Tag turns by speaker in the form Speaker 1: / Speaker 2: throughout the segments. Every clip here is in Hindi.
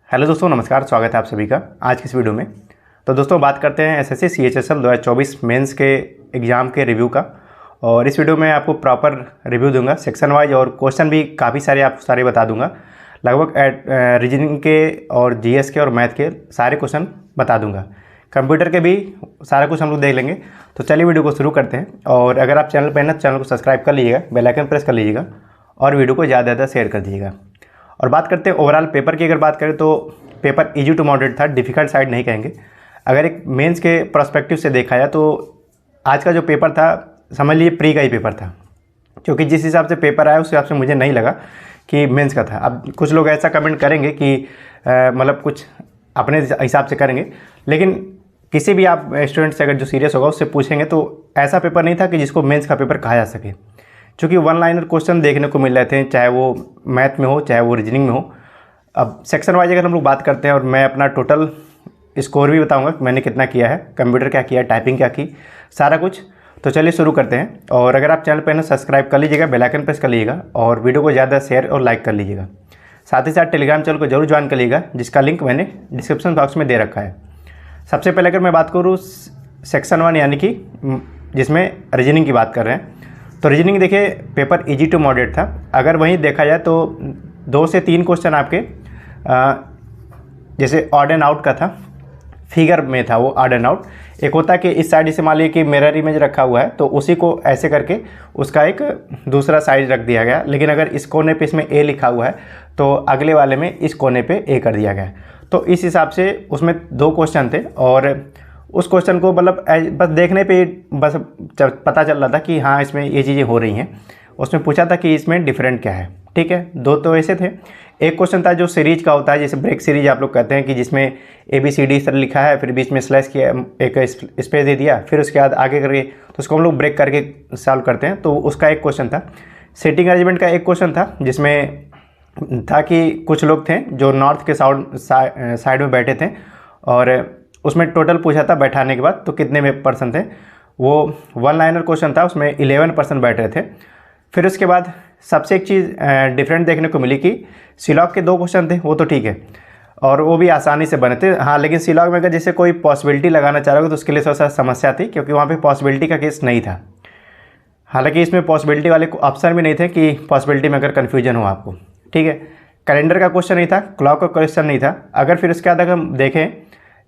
Speaker 1: हेलो दोस्तों, नमस्कार। स्वागत है आप सभी का आज की इस वीडियो में। तो दोस्तों बात करते हैं एसएससी CHSL 2024 मेंस के एग्ज़ाम के रिव्यू का। और इस वीडियो में आपको प्रॉपर रिव्यू दूंगा सेक्शन वाइज, और क्वेश्चन भी काफ़ी सारे बता दूंगा। लगभग रीजनिंग के और जीएस के और मैथ के सारे क्वेश्चन बता दूंगा। कंप्यूटर के भी सारा कुछ हम लोग देख लेंगे। तो चलिए वीडियो को शुरू करते हैं। और अगर आप चैनल पर हैं तो चैनल को सब्सक्राइब कर लीजिएगा, बेल आइकन प्रेस कर लीजिएगा और वीडियो को ज़्यादा से ज़्यादा शेयर कर दीजिएगा। और बात करते हैं ओवरऑल पेपर की। अगर बात करें तो पेपर इजी टू मॉडरेट था, डिफ़िकल्ट साइड नहीं कहेंगे। अगर एक मेंस के पर्सपेक्टिव से देखा जाए तो आज का जो पेपर था समझ लीजिए प्री का ही पेपर था, क्योंकि जिस हिसाब से पेपर आया उस हिसाब से मुझे नहीं लगा कि मेंस का था। अब कुछ लोग ऐसा कमेंट करेंगे कि मतलब कुछ अपने हिसाब से करेंगे, लेकिन किसी भी आप स्टूडेंट से अगर जो सीरियस होगा उससे पूछेंगे तो ऐसा पेपर नहीं था कि जिसको मेंस का पेपर कहा जा सके। चूँकि वन लाइनर क्वेश्चन देखने को मिल रहे थे, चाहे वो मैथ में हो चाहे वो रीजनिंग में हो। अब सेक्शन वाइज अगर हम लोग बात करते हैं और मैं अपना टोटल स्कोर भी बताऊंगा कि मैंने कितना किया है, कंप्यूटर क्या किया, टाइपिंग क्या की, सारा कुछ। तो चलिए शुरू करते हैं। और अगर आप चैनल पर ना सब्सक्राइब कर लीजिएगा, बेल आइकन प्रेस कर लीजिएगा और वीडियो को ज़्यादा शेयर और लाइक कर लीजिएगा। साथ ही साथ टेलीग्राम चैनल को जरूर ज्वाइन कर लीजिएगा, जिसका लिंक मैंने डिस्क्रिप्शन बॉक्स में दे रखा है। सबसे पहले अगर मैं बात करूँ सेक्शन 1 यानी कि जिसमें रीजनिंग की बात कर रहे हैं, तो रीजनिंग देखिए पेपर इजी टू मॉडरेट था। अगर वहीं देखा जाए तो 2 से 3 क्वेश्चन आपके जैसे ऑड एंड आउट का था, फिगर में था वो ऑड एंड आउट। एक होता है कि इस साइड से मान लीजिए कि मिरर इमेज रखा हुआ है तो उसी को ऐसे करके उसका एक दूसरा साइड रख दिया गया, लेकिन अगर इस कोने पे इसमें ए लिखा हुआ है तो अगले वाले में इस कोने पे ए कर दिया गया। तो इस हिसाब से उसमें 2 क्वेश्चन थे और उस क्वेश्चन को मतलब बस देखने पे बस पता चल रहा था कि हाँ इसमें ये चीज़ें हो रही हैं। उसमें पूछा था कि इसमें डिफरेंट क्या है, ठीक है। 2 तो ऐसे थे। एक क्वेश्चन था जो सीरीज का होता है, जैसे ब्रेक सीरीज आप लोग कहते हैं कि जिसमें ABCD इस तरह लिखा है, फिर बीच में स्लैश किया, एक स्पेस दे दिया, फिर उसके बाद आगे करके तो उसको हम लोग ब्रेक करके सॉल्व करते हैं। तो उसका एक क्वेश्चन था। सेटिंग अरेंजमेंट का एक क्वेश्चन था, जिसमें था कि कुछ लोग थे जो नॉर्थ के साइड में बैठे थे और उसमें टोटल पूछा था बैठाने के बाद तो कितने में पर्सन थे। वो वन लाइनर क्वेश्चन था, उसमें 11 पर्सन बैठ रहे थे। फिर उसके बाद सबसे एक चीज़ डिफरेंट देखने को मिली कि सिलॉग के 2 क्वेश्चन थे, वो तो ठीक है और वो भी आसानी से बने थे। हाँ, लेकिन सिलॉग में अगर जैसे कोई पॉसिबिलिटी लगाना चाह रहा हो तो उसके लिए थोड़ा सा समस्या थी, क्योंकि वहाँ पे पॉसिबिलिटी का केस नहीं था। हालांकि इसमें पॉसिबिलिटी वाले ऑप्शन भी नहीं थे कि पॉसिबिलिटी में अगर कन्फ्यूजन हो आपको, ठीक है। कैलेंडर का क्वेश्चन नहीं था, क्लॉक का क्वेश्चन नहीं था। अगर फिर उसके बाद अगर हम देखें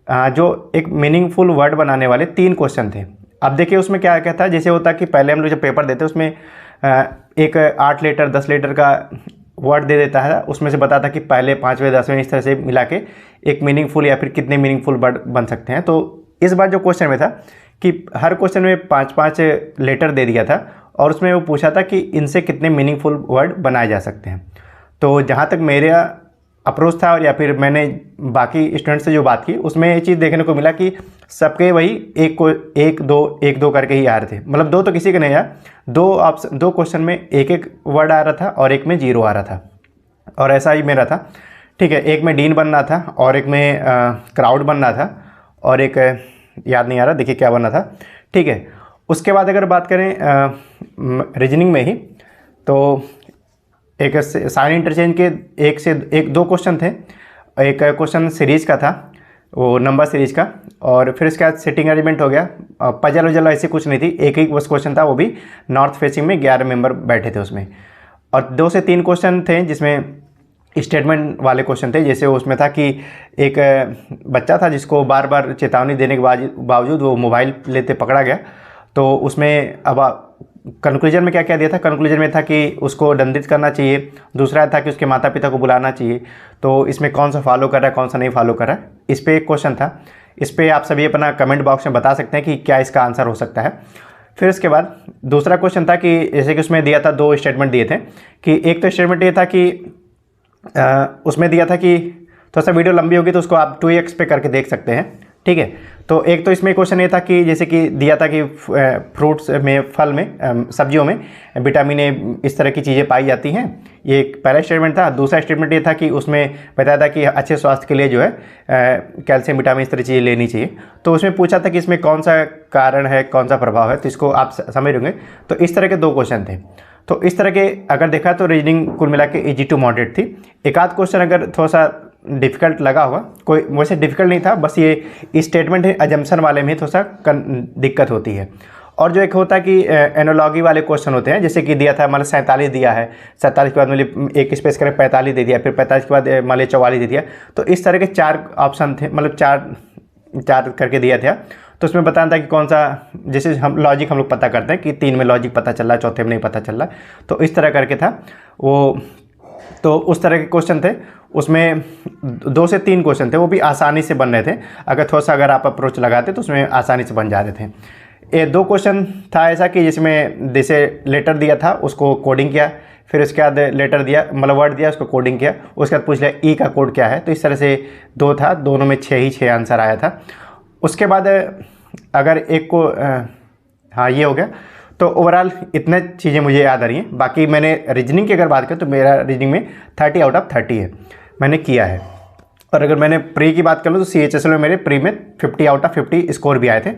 Speaker 1: जो एक मीनिंगफुल वर्ड बनाने वाले 3 क्वेश्चन थे। अब देखिए उसमें क्या क्या था, जैसे होता कि पहले हम लोग जब पेपर देते उसमें एक 8 लेटर 10 लेटर का वर्ड दे देता है, उसमें से बताता कि पहले 5वें 10वें इस तरह से मिला के एक मीनिंगफुल या फिर कितने मीनिंगफुल वर्ड बन सकते हैं। तो इस बार जो क्वेश्चन में था कि हर क्वेश्चन में 5-5 लेटर दे दिया था और उसमें वो पूछा था कि इनसे कितने मीनिंगफुल वर्ड बनाए जा सकते हैं। तो जहाँ तक मेरा अप्रोच था और या फिर मैंने बाकी स्टूडेंट से जो बात की, उसमें ये चीज़ देखने को मिला कि सबके वही 1-2 करके ही आ रहे थे। मतलब 2 तो किसी के नहीं आया, 2 क्वेश्चन में एक वर्ड आ रहा था और एक में 0 आ रहा था, और ऐसा ही मेरा था, ठीक है। एक में डीन बनना था और एक में क्राउड बनना था और एक याद नहीं आ रहा, देखिए क्या बनना था, ठीक है। उसके बाद अगर बात करें रीजनिंग में ही, तो एक साइन इंटरचेंज के 1-2 क्वेश्चन थे। एक क्वेश्चन सीरीज का था, वो नंबर सीरीज का, और फिर इसके बाद सेटिंग अरेंजमेंट हो गया। पजल वजल ऐसी कुछ नहीं थी, एक ही बस क्वेश्चन था, वो भी नॉर्थ फेसिंग में 11 मेंबर बैठे थे उसमें। और 2 से 3 क्वेश्चन थे जिसमें स्टेटमेंट वाले क्वेश्चन थे। जैसे उसमें था कि एक बच्चा था जिसको बार बार चेतावनी देने के बावजूद वो मोबाइल लेते पकड़ा गया। तो उसमें अब कंक्लूजन में क्या क्या दिया था, कंक्लूजन में था कि उसको दंडित करना चाहिए, दूसरा था कि उसके माता पिता को बुलाना चाहिए। तो इसमें कौन सा फॉलो कर रहा है कौन सा नहीं फॉलो कर रहा है, इस पर एक क्वेश्चन था। इस पर आप सभी अपना कमेंट बॉक्स में बता सकते हैं कि क्या इसका आंसर हो सकता है। फिर उसके बाद दूसरा क्वेश्चन था कि जैसे कि उसमें दिया था 2 स्टेटमेंट दिए थे कि एक तो स्टेटमेंट ये था कि उसमें दिया था कि थोड़ा सा वीडियो लंबी होगी तो उसको आप 2x पे करके देख सकते हैं, ठीक है। तो एक तो इसमें क्वेश्चन ये था कि जैसे कि दिया था कि फ्रूट्स में, फल में, सब्जियों में विटामिन ए इस तरह की चीज़ें पाई जाती हैं, ये एक पहला स्टेटमेंट था। दूसरा स्टेटमेंट ये था कि उसमें बताया था कि अच्छे स्वास्थ्य के लिए जो है कैल्शियम विटामिन इस तरह चीज़ें लेनी चाहिए। तो उसमें पूछा था कि इसमें कौन सा कारण है कौन सा प्रभाव है, तो इसको आप समझ होंगे। तो इस तरह के 2 क्वेश्चन थे। तो इस तरह के अगर देखा तो रीजनिंग कुल मिला के इजी टू मॉडरेट थी। एक आध क्वेश्चन अगर थोड़ा सा डिफ़िकल्ट लगा होगा, कोई वैसे डिफ़िकल्ट नहीं था, बस ये स्टेटमेंट है अजम्पशन वाले में थोड़ा सा दिक्कत होती है। और जो एक होता है कि एनोलॉगी वाले क्वेश्चन होते हैं, जैसे कि दिया था मतलब 47 दिया है, 47 के बाद मतलब एक स्पेस करके 45 दे दिया, फिर 45 के बाद मान लीजिए 44 दे दिया, तो इस तरह के 4 ऑप्शन थे, मतलब 4 करके दिया था। तो उसमें बताना था कि कौन सा, जैसे हम लॉजिक हम लोग पता करते हैं कि 3 में लॉजिक पता चल रहा है, चौथे में नहीं पता चल रहा, तो इस तरह करके था वो। तो उस तरह के क्वेश्चन थे, उसमें 2 से 3 क्वेश्चन थे, वो भी आसानी से बन रहे थे, अगर आप अप्रोच लगाते तो उसमें आसानी से बन जा रहे थे। ये 2 क्वेश्चन था ऐसा कि जिसमें जैसे लेटर दिया था उसको कोडिंग किया, फिर उसके बाद लेटर दिया मतलब वर्ड दिया उसको कोडिंग किया, उसके बाद पूछ लिया ई का कोड क्या है। तो इस तरह से 2 था, दोनों में 6 आंसर आया था। उसके बाद अगर एक को हाँ ये हो गया। तो ओवरऑल इतने चीज़ें मुझे याद आ रही हैं। बाकी मैंने रीजनिंग की अगर बात करें तो मेरा रीजनिंग में 30 आउट ऑफ 30 है, मैंने किया है। और अगर मैंने प्री की बात कर लूँ तो CHSL में मेरे प्री में 50 आउट ऑफ 50 स्कोर भी आए थे।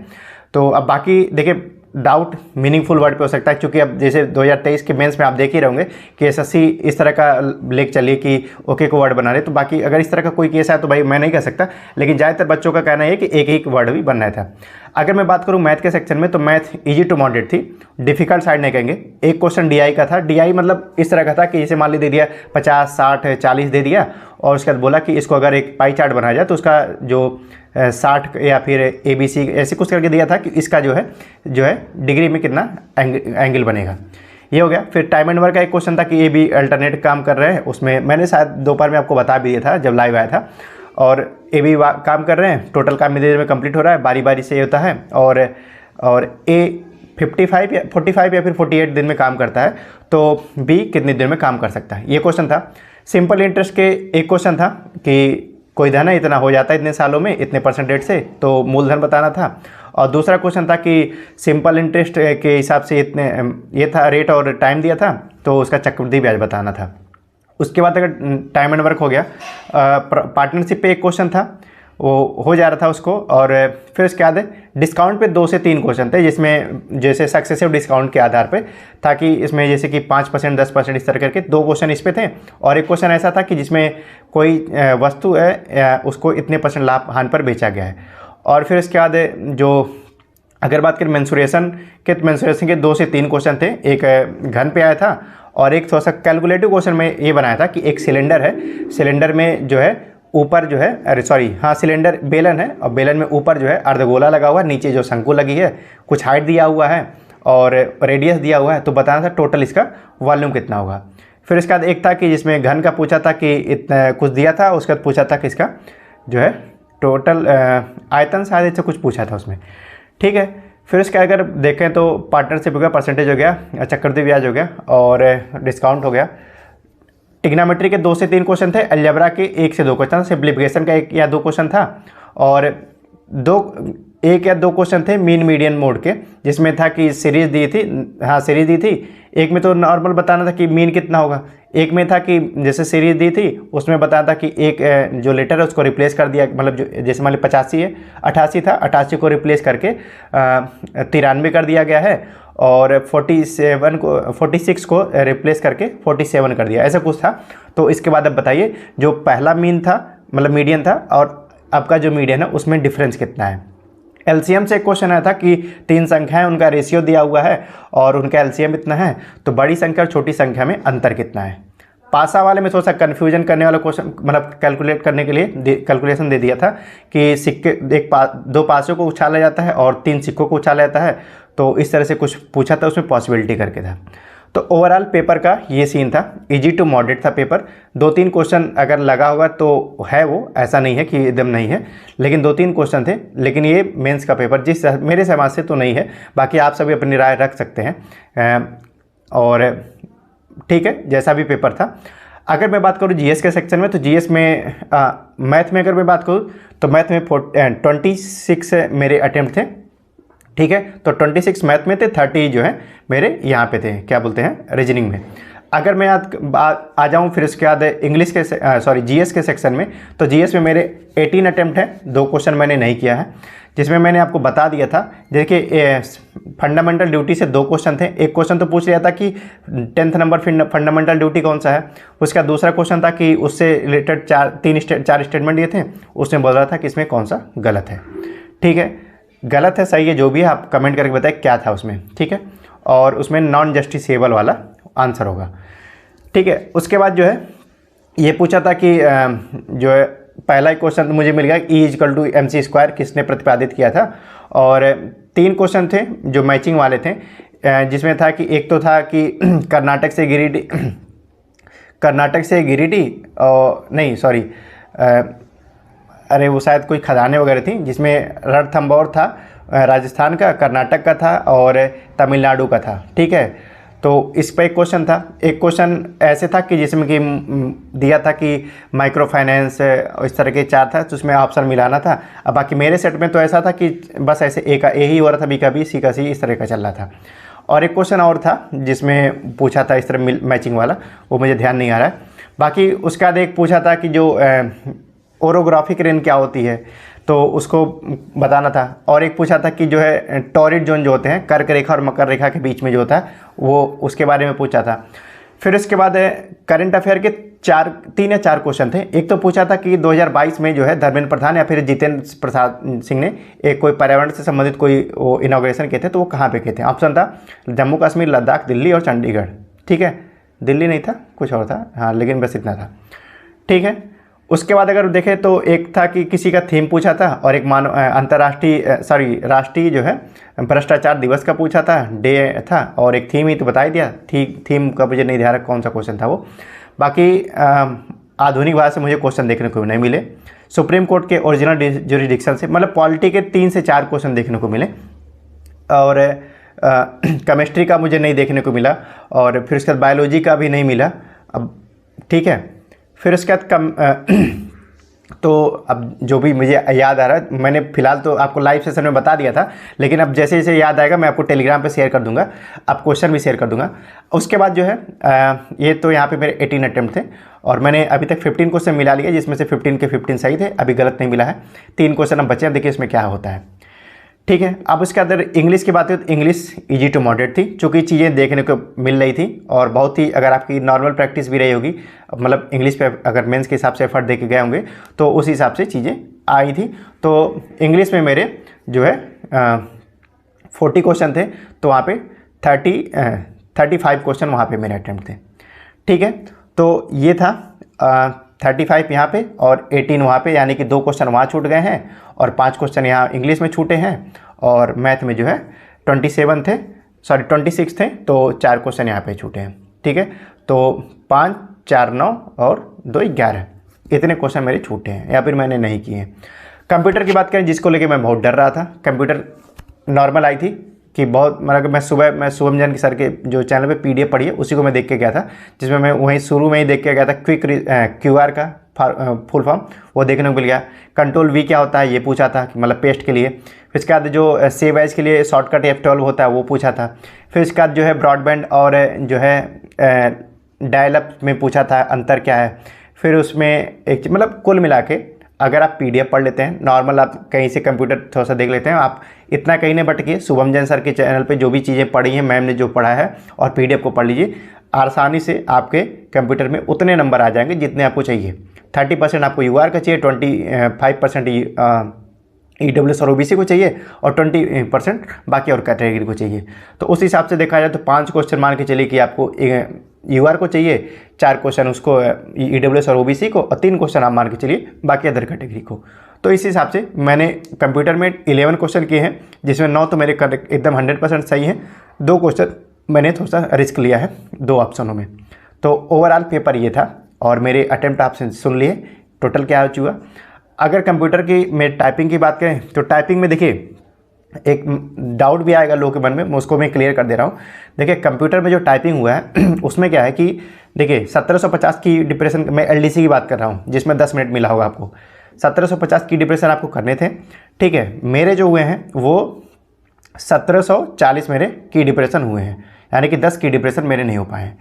Speaker 1: तो अब बाकी देखिए डाउट मीनिंगफुल वर्ड पे हो सकता है, क्योंकि अब जैसे 2023 के मेंस में आप देख ही रहोगे कि SSC इस तरह का लेक चलिए कि ओके को वर्ड बना रहे। तो बाकी अगर इस तरह का कोई केस है तो भाई मैं नहीं कह सकता, लेकिन ज़्यादातर बच्चों का कहना है कि एक एक वर्ड भी बनना था। अगर मैं बात करूँ मैथ के सेक्शन में, तो मैथ इजी टू मॉडरेट थी, डिफिकल्ट साइड नहीं कहेंगे। एक क्वेश्चन DI का था, DI मतलब इस तरह का था कि जैसे मान ली दे दिया 50, 60, 40 दे दिया, और उसके बाद बोला कि इसको अगर एक पाई चार्ट बनाया जाए तो उसका जो 60 या फिर ABC ऐसे कुछ करके दिया था कि इसका जो है डिग्री में कितना एंगल बनेगा, ये हो गया। फिर टाइम एंड वर्क का एक क्वेश्चन था कि AB अल्टरनेट काम कर रहे हैं, उसमें मैंने शायद दोपहर में आपको बता भी दिया था जब लाइव आया था। और AB काम कर रहे हैं, टोटल काम इतनी देर में कंप्लीट हो रहा है, बारी बारी से ये होता है। और A 45 या फिर 48 दिन में काम करता है, तो B कितनी देर में काम कर सकता है, ये क्वेश्चन था। सिंपल इंटरेस्ट के एक क्वेश्चन था कि कोई धन है इतना हो जाता है इतने सालों में इतने % से, तो मूलधन बताना था। और दूसरा क्वेश्चन था कि सिंपल इंटरेस्ट के हिसाब से इतने, ये था रेट और टाइम दिया था, तो उसका चक्रवृद्धि ब्याज बताना था। उसके बाद अगर टाइम एंड वर्क हो गया, पार्टनरशिप पे एक क्वेश्चन था, वो हो जा रहा था उसको। और फिर उसके बाद डिस्काउंट पे 2 से 3 क्वेश्चन थे, जिसमें जैसे सक्सेसिव डिस्काउंट के आधार पे था कि इसमें जैसे कि 5%, 10% इस तरह करके 2 क्वेश्चन इस पे थे। और एक क्वेश्चन ऐसा था कि जिसमें कोई वस्तु है उसको इतने % लाभ हानि पर बेचा गया है। और फिर उसके बाद जो अगर बात करें मेंसुरेशन के, तो मेंसुरेशन के 2 से 3 क्वेश्चन थे, एक घन पे आया था और एक थोड़ा सा कैलकुलेटिव क्वेश्चन में ये बनाया था कि एक सिलेंडर है, सिलेंडर में जो है ऊपर जो है सिलेंडर बेलन है, और बेलन में ऊपर जो है अर्धगोला लगा हुआ है, नीचे जो शंकु लगी है, कुछ हाइट दिया हुआ है और रेडियस दिया हुआ है, तो बताना था टोटल इसका वॉल्यूम कितना होगा। फिर इसके बाद एक था कि जिसमें घन का पूछा था कि इतना कुछ दिया था, उसके बाद पूछा था कि इसका जो है टोटल आयतन शायद इससे कुछ पूछा था उसमें, ठीक है। फिर उसके अगर देखें तो पार्टनरशिप हो गया, परसेंटेज हो गया, चक्रवृद्धि ब्याज हो गया और डिस्काउंट हो गया। ट्रिग्नोमेट्री के 2 से 3 क्वेश्चन थे, अलजेब्रा के 1 से 2 क्वेश्चन, सिंप्लीफिकेशन का 1 या 2 क्वेश्चन था, और 1 या 2 क्वेश्चन थे मीन मीडियन मोड के, जिसमें था कि सीरीज दी थी, सीरीज दी थी। एक में तो नॉर्मल बताना था कि मीन कितना होगा, एक में था कि जैसे सीरीज दी थी उसमें बताया था कि एक जो लेटर है उसको रिप्लेस कर दिया, मतलब जो जैसे मान ली 85 है, 88 था, 88 को रिप्लेस करके 93 कर दिया गया है, और 46 को रिप्लेस करके 47 कर दिया, ऐसा कुछ था। तो इसके बाद अब बताइए जो पहला मीन था मतलब मीडियन था और आपका जो मीडियन है उसमें डिफरेंस कितना है। LCM से एक क्वेश्चन आया था कि 3 संख्याएं उनका रेशियो दिया हुआ है और उनका LCM इतना है, तो बड़ी संख्या और छोटी संख्या में अंतर कितना है। पासा वाले में थोड़ा सा कन्फ्यूजन करने वाला क्वेश्चन, मतलब कैलकुलेट करने के लिए कैलकुलेशन दे दिया था कि सिक्के 2 पासों को उछाला जाता है और 3 सिक्कों को उछाला जाता है, तो इस तरह से कुछ पूछा था, उसमें पॉसिबिलिटी करके था। तो ओवरऑल पेपर का ये सीन था, इजी टू मॉडरेट था पेपर। 2-3 क्वेश्चन अगर लगा होगा तो है, वो ऐसा नहीं है कि एकदम नहीं है, लेकिन 2-3 क्वेश्चन थे। लेकिन ये मेंस का पेपर जिस मेरे समाज से तो नहीं है, बाकी आप सभी अपनी राय रख सकते हैं और ठीक है जैसा भी पेपर था। अगर मैं बात करूँ GS के सेक्शन में, तो GS में मैथ में अगर मैं बात करूँ तो मैथ में 26 मेरे अटेम्प्ट थे, ठीक है। तो 26 मैथ में थे, 30 जो है मेरे यहाँ पे थे, क्या बोलते हैं रीजनिंग में। अगर मैं आ जाऊँ फिर उसके बाद इंग्लिश के जीएस के सेक्शन में, तो जीएस में मेरे 18 अटैम्प्ट हैं, 2 क्वेश्चन मैंने नहीं किया है, जिसमें मैंने आपको बता दिया था। देखिए फंडामेंटल ड्यूटी से 2 क्वेश्चन थे। एक क्वेश्चन तो पूछ लिया था कि 10th नंबर फंडामेंटल ड्यूटी कौन सा है, उसका दूसरा क्वेश्चन था कि उससे रिलेटेड 4 स्टेटमेंट दिए थे, उसमें बोल रहा था कि इसमें कौन सा गलत है। ठीक है, गलत है सही है जो भी है आप कमेंट करके बताएं क्या था उसमें। ठीक है, और उसमें नॉन जस्टिसेबल वाला आंसर होगा। ठीक है, उसके बाद जो है ये पूछा था कि जो है पहला ही क्वेश्चन मुझे मिल गया E=mc² किसने प्रतिपादित किया था, और 3 क्वेश्चन थे जो मैचिंग वाले थे, जिसमें था कि एक तो था कि कर्नाटक से गिरिडीह और नहीं सॉरी अरे वो शायद कोई खदानें वगैरह थी, जिसमें रणथंभौर था राजस्थान का, कर्नाटक का था और तमिलनाडु का था। ठीक है, तो इस पर एक क्वेश्चन था। एक क्वेश्चन ऐसे था कि जिसमें कि दिया था कि माइक्रो फाइनेंस, इस तरह के 4 था, तो उसमें ऑप्शन मिलाना था। अब बाकी मेरे सेट में तो ऐसा था कि बस ऐसे ए का ए ही हो रहा था, बी का बी, सी का सी, इस तरह का चल रहा था। और एक क्वेश्चन और था जिसमें पूछा था इस तरह मैचिंग वाला, वो मुझे ध्यान नहीं आ रहा है। बाकी उसके बाद एक पूछा था कि जो ओरोग्राफिक रेन क्या होती है, तो उसको बताना था। और एक पूछा था कि जो है टॉरिड जोन जो होते हैं कर्क रेखा और मकर रेखा के बीच में जो होता है, वो उसके बारे में पूछा था। फिर उसके बाद करंट अफेयर के 3 या 4 क्वेश्चन थे। एक तो पूछा था कि 2022 में जो है धर्मेंद्र प्रधान या फिर जितेंद्र प्रसाद सिंह ने एक कोई पर्यावरण से संबंधित कोई वो इनॉग्रेशन किए थे, तो वो कहाँ पे किए थे। ऑप्शन था जम्मू कश्मीर, लद्दाख, दिल्ली और चंडीगढ़। ठीक है, दिल्ली नहीं था, कुछ और था, हाँ, लेकिन बस इतना था। ठीक है, उसके बाद अगर देखें तो एक था कि किसी का थीम पूछा था, और एक राष्ट्रीय जो है भ्रष्टाचार दिवस का पूछा था, डे था, और एक थीम ही तो बता ही दिया। थीम का मुझे नहीं ध्यान रखा कौन सा क्वेश्चन था वो। बाकी आधुनिक भाषा से मुझे क्वेश्चन देखने को नहीं मिले। सुप्रीम कोर्ट के ओरिजिनल ज्यूरिडिक्शन से, मतलब पॉलिटी के 3 से 4 क्वेश्चन देखने को मिले, और केमिस्ट्री का मुझे नहीं देखने को मिला, और फिर उसके बाद बायोलॉजी का भी नहीं मिला। अब ठीक है, फिर उसके बाद तो अब जो भी मुझे याद आ रहा है, मैंने फ़िलहाल तो आपको लाइव सेशन में बता दिया था, लेकिन अब जैसे जैसे याद आएगा मैं आपको टेलीग्राम पे शेयर कर दूंगा, अब क्वेश्चन भी शेयर कर दूंगा। उसके बाद जो है ये तो यहाँ पे मेरे 18 अटैम्प्ट थे, और मैंने अभी तक 15 क्वेश्चन मिला लिया, जिसमें से 15 के 15 सही थे, अभी गलत नहीं मिला है। 3 क्वेश्चन अब बचे हैं, देखिए इसमें क्या होता है। ठीक है, अब उसके अंदर इंग्लिश की बात है तो इंग्लिश इजी टू मॉडरेट थी, चूँकि चीज़ें देखने को मिल रही थी, और बहुत ही अगर आपकी नॉर्मल प्रैक्टिस भी रही होगी, मतलब इंग्लिश पे अगर मेंस के हिसाब से एफर्ट दे के गए होंगे तो उस हिसाब से चीज़ें आई थी। तो इंग्लिश में मेरे जो है 40 क्वेश्चन थे, तो वहाँ पे 35 क्वेश्चन वहाँ पे मेरे अटैम्प्ट थे। ठीक है, तो ये था 35 यहाँ पे और 18 वहाँ पे, यानी कि 2 क्वेश्चन वहाँ छूट गए हैं और 5 क्वेश्चन यहाँ इंग्लिश में छूटे हैं, और मैथ में जो है 26 थे, तो 4 क्वेश्चन यहाँ पे छूटे हैं। ठीक है, तो 5, 4, 9 और 2, 11 इतने क्वेश्चन मेरे छूटे हैं, या फिर मैंने नहीं किए हैं। कंप्यूटर की बात करें, जिसको लेके मैं बहुत डर रहा था, कंप्यूटर नॉर्मल आई थी कि बहुत, मतलब मैं शुभम जैन सर के जो चैनल पे PDF पढ़ी है उसी को मैं देख के गया था, जिसमें मैं वहीं शुरू में ही देख के गया था क्विक QR का फुल फॉर्म वो देखने को मिल गया। कंट्रोल V क्या होता है ये पूछा था, मतलब पेस्ट के लिए। फिर इसके बाद जो सेव एज के लिए शॉर्टकट F12 होता है वो पूछा था। फिर इसके बाद जो है ब्रॉडबैंड और जो है डायल अप में पूछा था अंतर क्या है। फिर उसमें एक मतलब कुल मिला के अगर आप PDF पढ़ लेते हैं, नॉर्मल आप कहीं से कंप्यूटर थोड़ा सा देख लेते हैं, आप इतना कहीं नहीं भटकिए, शुभम जैन सर के चैनल पे जो भी चीज़ें पढ़ी हैं मैम ने जो पढ़ा है और PDF को पढ़ लीजिए, आसानी से आपके कंप्यूटर में उतने नंबर आ जाएंगे जितने आपको चाहिए। 30% आपको UR का चाहिए, 25% EWS और OBC को चाहिए, और 20% बाकी और कैटेगरी को चाहिए। तो उस हिसाब से देखा जाए तो 5 क्वेश्चन मान के चलिए कि आपको UR को चाहिए, 4 क्वेश्चन उसको EWS और OBC को, और 3 क्वेश्चन आप मान के चलिए बाकी अदर कैटेगरी को। तो इस हिसाब से मैंने कंप्यूटर में 11 क्वेश्चन किए हैं, जिसमें 9 तो मेरे एकदम 100% सही हैं। 2 क्वेश्चन मैंने थोड़ा सा रिस्क लिया है 2 ऑप्शनों में। तो ओवरऑल पेपर ये था, और मेरे अटैम्प्ट आपसे सुन लिए टोटल क्या हो चुका। अगर कंप्यूटर की मैं टाइपिंग की बात करें तो टाइपिंग में देखिए एक डाउट भी आएगा लोगों के मन में, उसको मैं क्लियर कर दे रहा हूँ। देखिए कंप्यूटर में जो टाइपिंग हुआ है उसमें क्या है कि देखिए 1750 की डिप्रेशन, मैं LDC की बात कर रहा हूँ जिसमें 10 मिनट मिला होगा आपको। 1750 की डिप्रेशन आपको करने थे, ठीक है। मेरे जो हुए हैं वो 1740 मेरे की डिप्रेशन हुए हैं, यानी कि 10 की डिप्रेशन मेरे नहीं हो पाए हैं।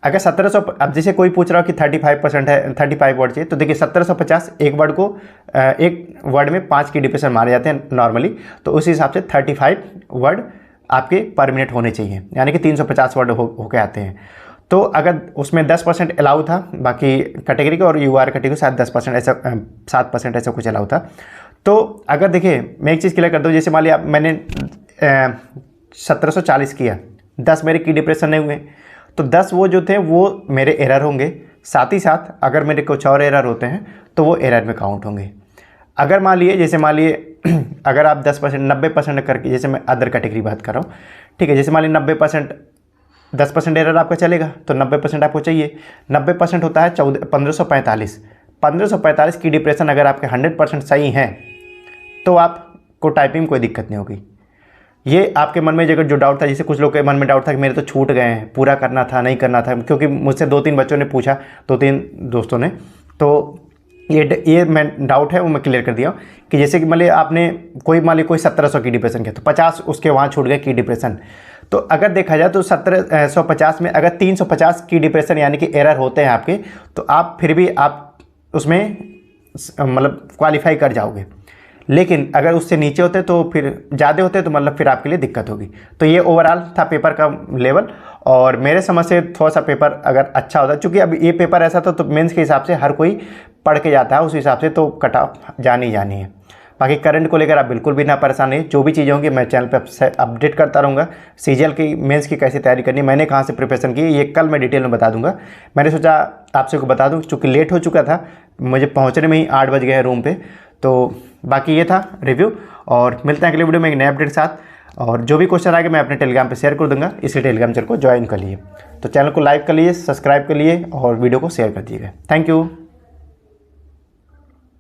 Speaker 1: अगर 1700, अब जैसे कोई पूछ रहा हो कि 35% है, 35 वर्ड चाहिए, तो देखिए 1750 एक वर्ड को एक वर्ड में 5 की डिप्रेशन मारे जाते हैं नॉर्मली, तो उस हिसाब से 35 वर्ड आपके पर मिनट होने चाहिए, यानी कि 350 वर्ड होके आते हैं। तो अगर उसमें 10% अलाउ था बाकी कैटेगरी का, और यूआर कैटेगरी शायद 10% ऐसा 7% ऐसा कुछ अलाउ था। तो अगर देखिए मैं एक चीज़ क्लियर कर दूँ, जैसे मान लिया मैंने 1740 किया, 10 मेरे की डिप्रेशन नहीं हुए, तो 10 वो जो थे वो मेरे एरर होंगे, साथ ही साथ अगर मेरे कुछ और एरर होते हैं तो वो एरर में काउंट होंगे। अगर मान लिए जैसे मान लिए अगर आप 10% 90% करके, जैसे मैं अदर कैटेगरी बात कर रहा हूँ, ठीक है, जैसे मान लीजिए 90% 10% एरर आपका चलेगा तो 90% आपको चाहिए। 90% होता है 1545 की डिप्रेशन अगर आपके 100% सही हैं तो आपको टाइपिंग कोई दिक्कत नहीं होगी। ये आपके मन में अगर जो डाउट था, जैसे कुछ लोग के मन में डाउट था कि मेरे तो छूट गए हैं, पूरा करना था नहीं करना था, क्योंकि मुझसे 2-3 बच्चों ने पूछा, 2-3 दोस्तों ने, तो ये मैं डाउट है वो मैं क्लियर कर दिया कि जैसे कि मान लिया आपने कोई 1700 की डिप्रेशन किया तो 50 उसके वहाँ छूट गए की डिप्रेशन। तो अगर देखा जाए तो 1750 में अगर 350 की डिप्रेशन यानी कि एरर होते हैं आपके, तो आप फिर भी आप उसमें मतलब क्वालिफाई कर जाओगे। लेकिन अगर उससे नीचे होते तो फिर ज़्यादा होते तो मतलब फिर आपके लिए दिक्कत होगी। तो ये ओवरऑल था पेपर का लेवल, और मेरे समझ से थोड़ा सा पेपर अगर अच्छा होता, चूँकि अब ये पेपर ऐसा था तो मेंस के हिसाब से हर कोई पढ़ के जाता है, उस हिसाब से तो कट ऑफ जानी है। बाकी करंट को लेकर आप बिल्कुल भी ना परेशान है, जो भी चीज़ें होंगी मैं चैनल पे अपडेट करता रहूँगा। सीजीएल की मेंस की कैसे तैयारी करनी, मैंने कहाँ से प्रिपरेशन की, ये कल मैं डिटेल में बता दूंगा। मैंने सोचा आपसे को बता दूँ, चूँकि लेट हो चुका था, मुझे पहुँचने में ही 8 बज गए रूम पर। तो बाकी ये था रिव्यू, और मिलते हैं अगले वीडियो में एक नए अपडेट के साथ। और जो भी क्वेश्चन आएगा मैं अपने टेलीग्राम पे शेयर कर दूंगा, इसलिए टेलीग्राम चैनल को ज्वाइन कर लिए। तो चैनल को लाइक कर लीजिए, सब्सक्राइब कर लिए और वीडियो को शेयर कर दीजिएगा। Thank you.